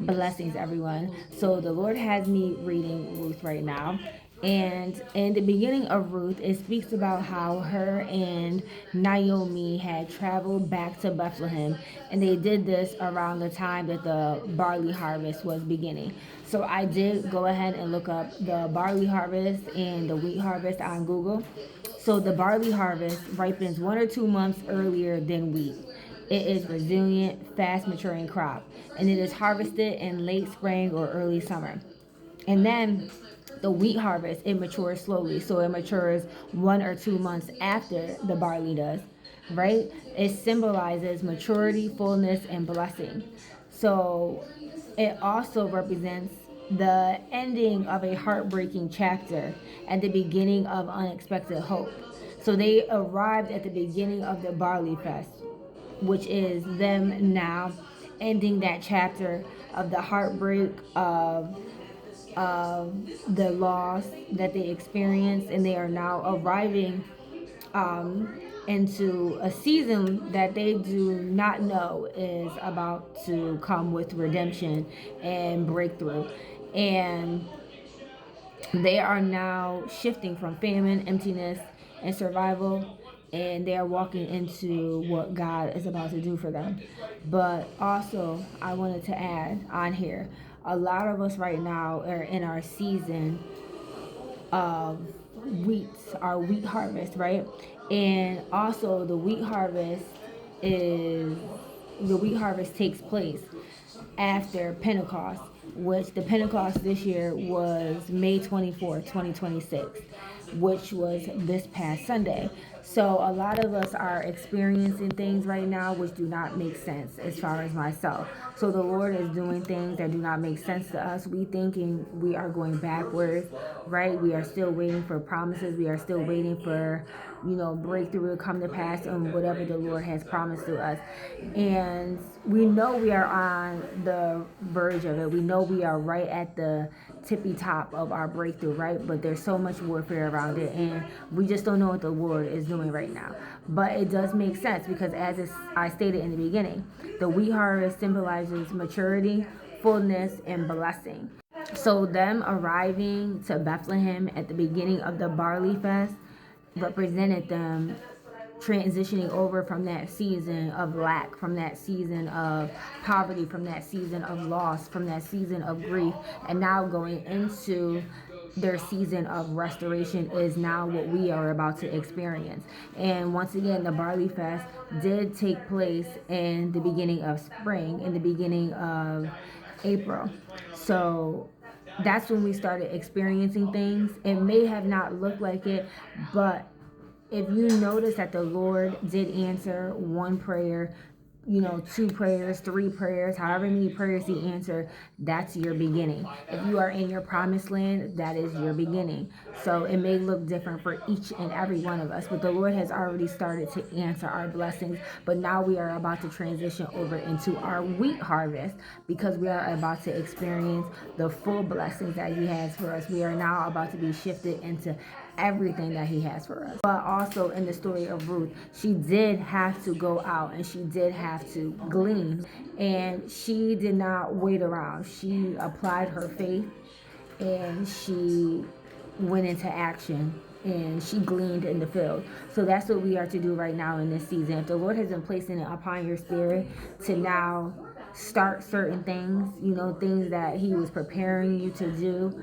Blessings, everyone. So, the Lord has me reading Ruth right now. And in the beginning of Ruth, it speaks about how her and Naomi had traveled back to Bethlehem. And they did this around the time that the barley harvest was beginning. So, I did go ahead and look up the barley harvest and the wheat harvest on Google. So, the barley harvest ripens 1 or 2 months earlier than wheat. It is resilient, fast maturing crop, and it is harvested in late spring or early summer. And then the wheat harvest, it matures slowly, so it matures 1 or 2 months after the barley does, right? It symbolizes maturity, fullness, and blessing. So it also represents the ending of a heartbreaking chapter and the beginning of unexpected hope. So they arrived at the beginning of the barley fest, which is them now ending that chapter of the heartbreak of the loss that they experienced, and they are now arriving into a season that they do not know is about to come with redemption and breakthrough. And they are now shifting from famine, emptiness, and survival, and they are walking into what God is about to do for them. But also, I wanted to add on here, a lot of us right now are in our season of wheat, our wheat harvest, right? And also, is the wheat harvest takes place after Pentecost, which the Pentecost this year was May 24th, 2026, which was this past Sunday. So a lot of us are experiencing things right now which do not make sense as far as myself. So the Lord is doing things that do not make sense to us. We thinking we are going backwards, right? We are still waiting for promises. We are still waiting for, breakthrough to come to pass on whatever the Lord has promised to us. And we know we are on the verge of it. We know we are right at the tippy top of our breakthrough, right? But there's so much warfare around it, and we just don't know what the Lord is doing right now. But it does make sense because, I stated in the beginning, the wheat harvest symbolizes maturity, fullness, and blessing. So, them arriving to Bethlehem at the beginning of the barley fest represented them transitioning over from that season of lack, from that season of poverty, from that season of loss, from that season of grief, and now going into their season of restoration is now what we are about to experience. And once again, the Barley Fest did take place in the beginning of spring, in the beginning of April. So that's when we started experiencing things. It may have not looked like it, but if you notice that the Lord did answer one prayer, 2 prayers, 3 prayers, however many prayers he answered, that's your beginning. If you are in your promised land, that is your beginning. So it may look different for each and every one of us, but the Lord has already started to answer our blessings. But now we are about to transition over into our wheat harvest because we are about to experience the full blessings that he has for us. We are now about to be shifted into everything that he has for us. But also in the story of Ruth, she did have to go out and she did have to glean, and she did not wait around. She applied her faith and she went into action and she gleaned in the field. So that's what we are to do right now in this season. If the Lord has been placing it upon your spirit to now start certain things, things that he was preparing you to do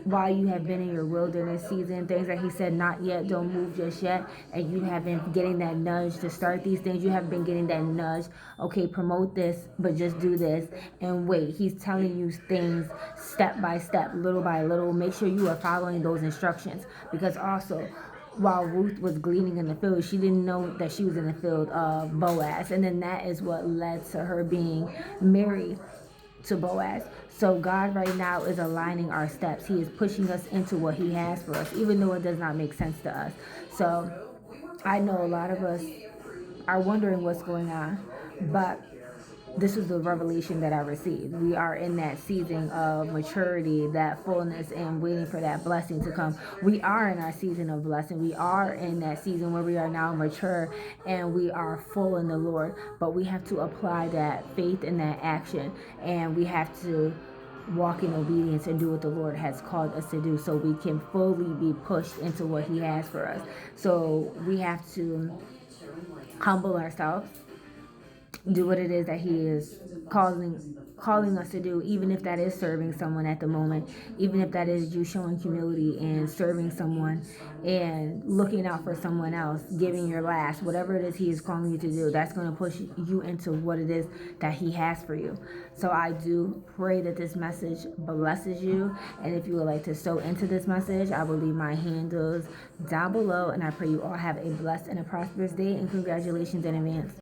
while you have been in your wilderness season, things that he said not yet, don't move just yet, and you have been getting that nudge to start these things. You have been getting that nudge, okay, promote this, but just do this and wait. He's telling you things step by step, little by little. Make sure you are following those instructions, because also, while Ruth was gleaning in the field, she didn't know that she was in the field of Boaz, and then that is what led to her being married to Boaz. So God right now is aligning our steps. He is pushing us into what he has for us, even though it does not make sense to us. So I know a lot of us are wondering what's going on, but this was the revelation that I received. We are in that season of maturity, that fullness, and waiting for that blessing to come. We are in our season of blessing. We are in that season where we are now mature and we are full in the Lord. But we have to apply that faith and that action, and we have to walk in obedience and do what the Lord has called us to do so we can fully be pushed into what He has for us. So we have to humble ourselves, do what it is that He is calling us to do, even if that is serving someone at the moment, even if that is you showing humility and serving someone and looking out for someone else, giving your last, whatever it is He is calling you to do, that's going to push you into what it is that He has for you. So I do pray that this message blesses you, and if you would like to sow into this message, I will leave my handles down below, and I pray you all have a blessed and a prosperous day, and congratulations in advance.